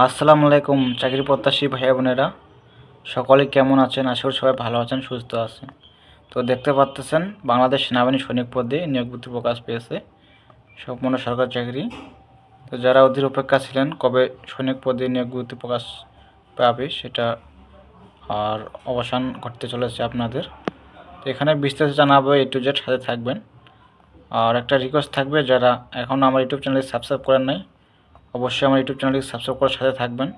আসসালামু আলাইকুম চাকরি প্রত্যাশী ভাইয়া বোনেরা, সকলে কেমন আছেন? আশা করি সবাই ভালো আছেন, সুস্থ আছেন। তো দেখতে পাচ্ছেন বাংলাদেশ সেনাবাহিনী সৈনিক পদে নিয়োগ বিজ্ঞপ্তি প্রকাশ পেয়েছে, সম্পূর্ণ সরকারি চাকরি। তো যারা অধীর অপেক্ষা ছিলেন কবে সৈনিক পদে নিয়োগ বিজ্ঞপ্তি প্রকাশ পাবে, সেটা আর অবসান ঘটতে চলেছে আপনাদের। তো এখানে বিস্তারিত জানাবো, A to Z সাথে থাকবেন। আর একটা রিকোয়েস্ট থাকবে, যারা এখনও আমার ইউটিউব চ্যানেলটি সাবস্ক্রাইব করেন নাই, অবশ্যই আমার ইউটিউব চ্যানেলটি সাবস্ক্রাইব করার সাথে থাকবেন।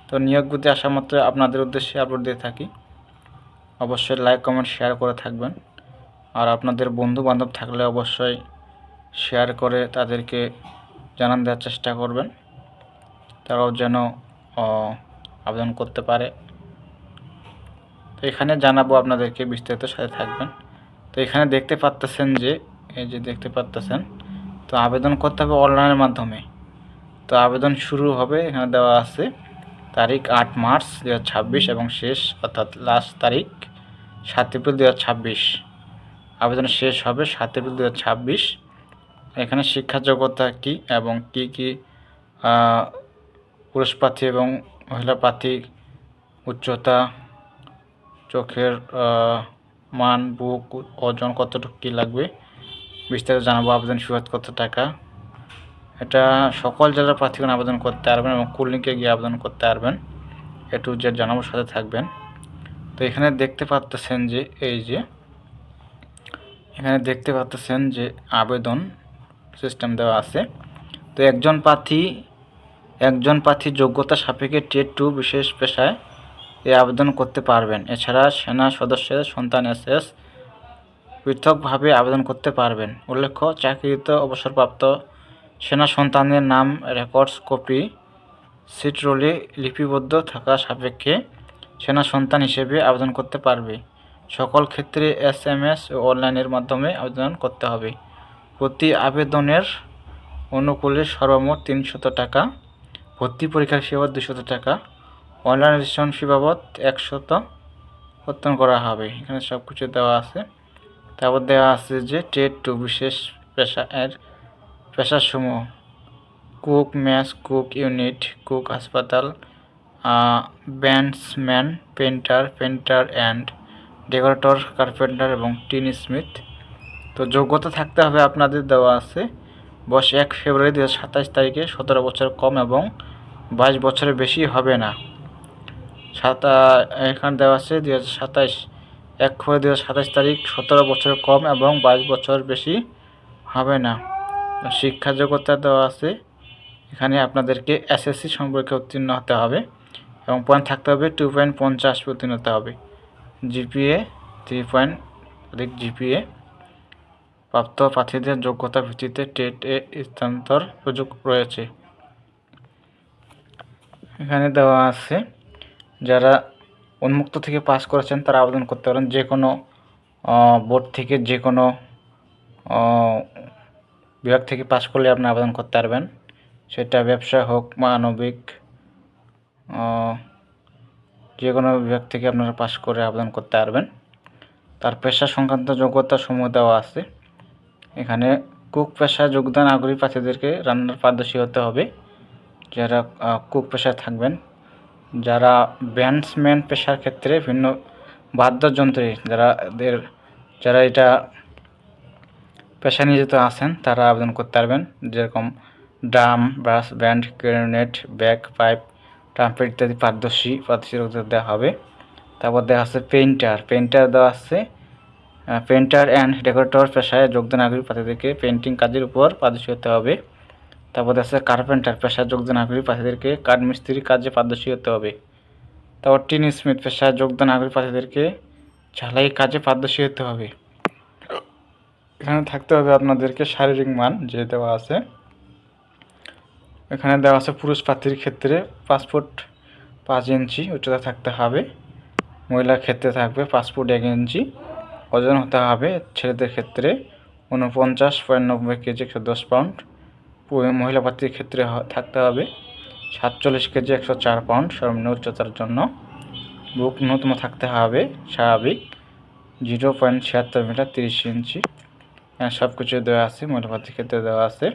তো নিয়োগ বিজ্ঞপ্তি আসা মাত্র আপনাদের উদ্দেশ্যে আপলোড দিয়ে থাকি, অবশ্যই লাইক কমেন্ট শেয়ার করে থাকবেন। আর আপনাদের বন্ধু বান্ধব থাকলে অবশ্যই শেয়ার করে তাদেরকে জানান দেওয়ার চেষ্টা করবেন, তারাও যেন আবেদন করতে পারে। তো এখানে জানাবো আপনাদেরকে, বিস্তারিত সাথে থাকবেন। তো এখানে দেখতে পাচ্ছেন যে, এই যে দেখতে পাচ্ছেন, তো আবেদন করতে হবে অনলাইনের মাধ্যমে। তো আবেদন শুরু হবে, এখানে দেওয়া আছে তারিখ 8 মার্চ 2026 এবং শেষ অর্থাৎ লাস্ট তারিখ 7 এপ্রিল 2026। আবেদন শেষ হবে 7 এপ্রিল 2026। এখানে শিক্ষা যোগ্যতা কী এবং কি কি পুরুষ প্রার্থী এবং মহিলা প্রার্থী, উচ্চতা, চোখের মান, বুক ওজন কতটুকু কী লাগবে বিস্তারিত জানাবো। আবেদন ফি কত টাকা, এটা সকল জেলার প্রার্থীগণ আবেদন করতে পারবেন এবং কুলিংকে গিয়ে আবেদন করতে পারবেন। A to Z জানাবোর সাথে থাকবেন। তো এখানে দেখতে পাচ্ছেন যে, এই যে এখানে দেখতে পাচ্ছেন যে আবেদন সিস্টেম দেওয়া আছে। তো একজন প্রার্থী যোগ্যতা সাপেক্ষে টেট 2 বিশেষ পেশায় এই আবেদন করতে পারবেন। এছাড়া সেনা সদস্যের সন্তান SS পৃথকভাবে আবেদন করতে পারবেন। উল্লেখ্য, চাকরিরত অবসরপ্রাপ্ত সেনা সন্তানের নাম রেকর্ডস কপি সিট রোলে লিপিবদ্ধ থাকা সাপেক্ষে সেনা সন্তান হিসেবে আবেদন করতে পারবে। সকল ক্ষেত্রে SMS ও অনলাইনের মাধ্যমে আবেদন করতে হবে। প্রতি আবেদনের অনুকূলে সর্বমোট 300 টাকা, ভর্তি পরীক্ষার ফি বাবদ 200 টাকা, অনলাইন রেজিস্ট্রেশন ফি বাবদ 100 প্রদান করা হবে। এখানে সব কিছু দেওয়া আছে। তারপর দেওয়া আছে যে টেট 2 বিশেষ পেশাসমূহ: cook, mess cook unit, cook হাসপাতাল, bandsman, painter and decorator, carpenter এবং টিন স্মিথ। তো যোগ্যতা থাকতে হবে আপনাদের দেওয়া আছে বয়স 1 ফেব্রুয়ারি 2027 তারিখে 17 বছর কম এবং 22 বছরের বেশি হবে না। এখানে দেওয়া আছে 2027 1 ফেব্রুয়ারি 2027 তারিখ 17 বছর কম এবং 22 বছর বেশি হবে না। শিক্ষা যোগ্যতা দেওয়া আছে, এখানে আপনাদেরকে SSC সম্পর্কে উত্তীর্ণ হতে হবে এবং পয়েন্ট থাকতে হবে 2.50 উত্তীর্ণ হতে হবে। GPA 3 পয়েন্ট অধিক GPA প্রাপ্ত প্রার্থীদের যোগ্যতা ভিত্তিতে টেট-এ স্থানান্তর সুযোগ রয়েছে। এখানে দেওয়া আছে যারা উন্মুক্ত থেকে পাস করেছেন তারা আবেদন করতে পারেন। যে কোনো বোর্ড থেকে, যে কোনো বিভাগ থেকে পাস করলে আপনি আবেদন করতে পারবেন, সেটা ব্যবসা হোক, মানবিক, যে কোনো বিভাগ থেকে আপনারা পাস করে আবেদন করতে পারবেন। তার পেশা সংক্রান্ত যোগ্যতা সমূহ দেওয়া আছে। এখানে কুক পেশায় যোগদান আগ্রহী প্রার্থীদেরকে রান্নার পারদর্শী হতে হবে, যারা কুক পেশায় থাকবেন। যারা ব্যান্ডসম্যান পেশার ক্ষেত্রে ভিন্ন বাদ্যযন্ত্রে যারা এটা পেশা নিয়োজিত আছেন তারা আবেদন করতে পারবেন, যেরকম drum, brass band, clarinet, bagpipe, trumpet ইত্যাদি প্রার্থীদের দেওয়া হবে। তারপর দেওয়া আছে পেইন্টার দেওয়া আছে। পেন্টার অ্যান্ড ডেকোরেটর পেশায় যোগদান আগ্রহী প্রার্থীদেরকে পেন্টিং কাজের উপর পারদর্শী হতে হবে। তারপর আছে কার্পেন্টার পেশায় যোগদান আগ্রহী প্রার্থীদেরকে কাঠমিস্ত্রি কাজে পারদর্শী হতে হবে। তারপর টিন স্মিথ পেশায় যোগদান আগ্রহী প্রার্থীদেরকে ঝালাই কাজে পারদর্শী হতে হবে। এখানে থাকতে হবে আপনাদেরকে শারীরিক মান যে দেওয়া আছে। এখানে দেওয়া আছে পুরুষ প্রার্থীর ক্ষেত্রে 5 ফুট 5 ইঞ্চি উচ্চতা থাকতে হবে, মহিলার ক্ষেত্রে থাকবে 5 ফুট 1 ইঞ্চি, ওজন হতে হবে ছেলেদের ক্ষেত্রে 49.90 কেজি 110 পাউন্ড, মহিলা প্রার্থীর ক্ষেত্রে থাকতে হবে 47 কেজি 104 পাউন্ড সর্বনিম্ন উচ্চতার জন্য। বুক ন্যূনতম থাকতে হবে স্বাভাবিক 0.76 মিটার 30 ইঞ্চি। সব কিছু দেওয়া আছে। মহিলা প্রার্থীর ক্ষেত্রে দেওয়া আছে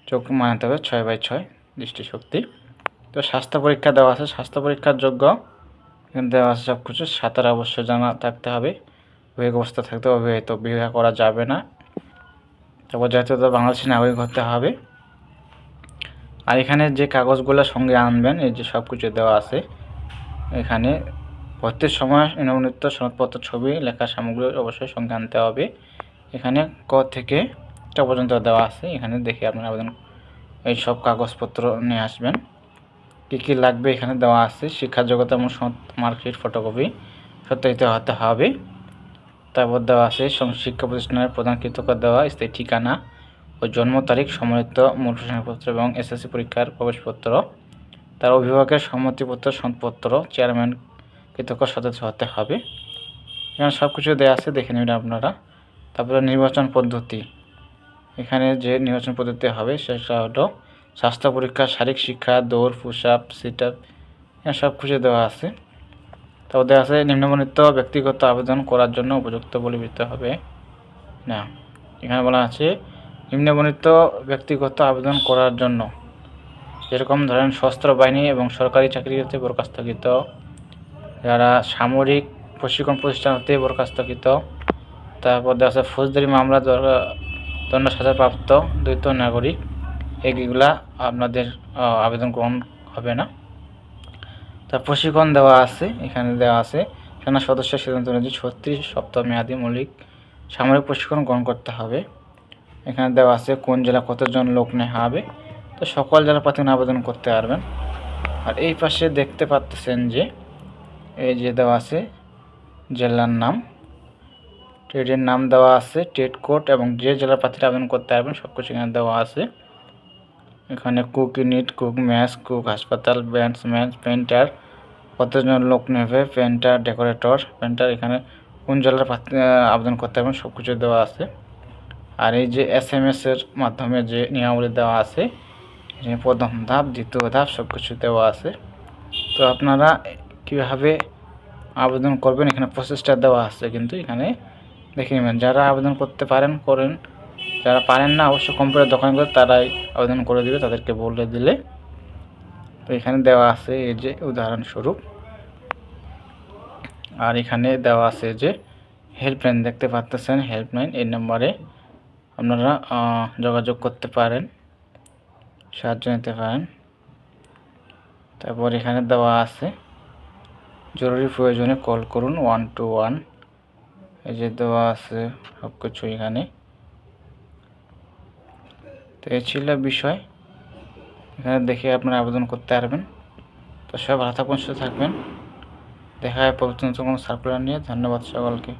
চোখ মানাতে হবে 6/6 দৃষ্টিশক্তি। তো স্বাস্থ্য পরীক্ষা দেওয়া আছে, স্বাস্থ্য পরীক্ষার যোগ্য এখানে দেওয়া আছে সব কিছু। সাঁতার অবশ্যই জানা থাকতে হবে, বিবেক অবস্থা থাকতে হবে, অবিবাহিত, বিবাহ করা যাবে না। তারপর জাতীয়তা বাংলাদেশি নাগরিক হতে হবে। আর এখানে যে কাগজগুলো সঙ্গে আনবেন এই যে সব কিছু দেওয়া আছে এখানে। ভর্তির সময় নিম্নলিখিত সনদপত্র, ছবি, লেখা সামগ্রী অবশ্যই সঙ্গে আনতে হবে। এখানে ক থেকে ট পর্যন্ত দেওয়া আছে, এখানে দেখে আপনার আবেদন এই সব কাগজপত্র নিয়ে আসবেন। কী কী লাগবে এখানে দেওয়া আছে। শিক্ষা যোগ্যতা এবং মার্কশিট ফটোকপি সত্যায়িত হতে হবে। তারপর দেওয়া আছে শিক্ষা প্রতিষ্ঠানের প্রধান কৃতজ্ঞ দেওয়া স্থায়ী ঠিকানা ও জন্ম তারিখ, সম্মানিত মূল প্রশ্নপত্র এবং এসএসসি পরীক্ষার প্রবেশপত্র, তার অভিভাবকের সম্মতিপত্র, সনদপত্র, চেয়ারম্যান কৃতজ্ঞ সদস্য হতে হবে। এখানে সব কিছু দেওয়া আছে, দেখে নেবেন আপনারা। তারপরে নির্বাচন পদ্ধতি, এখানে যে নির্বাচন পদ্ধতি হবে সেটা হলো স্বাস্থ্য পরীক্ষা, শারীরিক শিক্ষা, দৌড়, পুশ আপ, সিট আপ, এখানে সব কিছু দেওয়া আছে। তারপর দেওয়া আছে নিম্নবর্ণিত ব্যক্তিগত আবেদন করার জন্য উপযুক্ত বলে বিবেচিত হবে না। এখানে বলা আছে নিম্নবর্ণিত ব্যক্তিগত আবেদন করার জন্য, যেরকম ধরেন সশস্ত্র বাহিনী এবং সরকারি চাকরিতে বরখাস্তকৃত, যারা সামরিক প্রশিক্ষণ প্রতিষ্ঠান হতে বরখাস্তকৃত, তারপর দেওয়া আছে ফৌজদারি মামলা দণ্ড সাজাপ্রাপ্ত দ্বৈত নাগরিক, এগুলা আপনাদের আবেদন গ্রহণ হবে না। তার প্রশিক্ষণ দেওয়া আছে, এখানে দেওয়া আছে সেনা সদস্যের সিদ্ধান্ত অনুযায়ী 36 সপ্তাহ মেয়াদী মৌলিক সামরিক প্রশিক্ষণ গ্রহণ করতে হবে। এখানে দেওয়া আছে কোন জেলা কতজন লোক নেওয়া হবে। তো সকল জেলা প্রার্থী আবেদন করতে পারবেন। আর এই পাশে দেখতে পাচ্ছেন যে এই যে দেওয়া আছে জেলার নাম, ট্রেডের নাম দেওয়া আছে, ট্রেড কোড এবং যে জেলার প্রার্থীরা আবেদন করতে পারবেন সব কিছু এখানে দেওয়া আছে। এখানে cook unit, cook match, cook হাসপাতাল, ব্যাটসম্যান, পেন্টার, কতজন লোক নেবে, পেন্টার, ডেকোরেটর, পেন্টার, এখানে কোন জেলার প্রার্থী আবেদন করতে পারবেন সব কিছু দেওয়া আছে। আর এই যে SMS এর মাধ্যমে যে নিয়মাবলী দেওয়া আছে, প্রথম ধাপ, দ্বিতীয় ধাপ সব কিছু দেওয়া আছে। তো আপনারা কীভাবে আবেদন করবেন এখানে প্রসেসটা দেওয়া আছে, কিন্তু এখানে দেখে নেবেন। যারা আবেদন করতে পারেন করেন, যারা পারেন না অবশ্য কম্পিউটার দোকানগুলো তারাই আবেদন করে দিবে, তাদেরকে বলে দিলে। তো এখানে দেওয়া আছে এই যে উদাহরণস্বরূপ। আর এখানে দেওয়া আছে যে হেল্পলাইন, দেখতে পাচ্ছেন হেল্পলাইন, এই নম্বরে আপনারা যোগাযোগ করতে পারেন, সাহায্য নিতে পারেন। তারপর এখানে দেওয়া আছে জরুরি প্রয়োজনে কল করুন 121, এই যে দেওয়া আছে সব কিছু এখানে। তো এই ছিল বিষয়, এখানে দেখে আপনারা আবেদন করতে পারবেন। তো সবাই ভালো থাকবেন, সুস্থ থাকবেন। দেখা হয় পরবর্তী কোনো সার্কুলার নিয়ে। ধন্যবাদ সকলকে।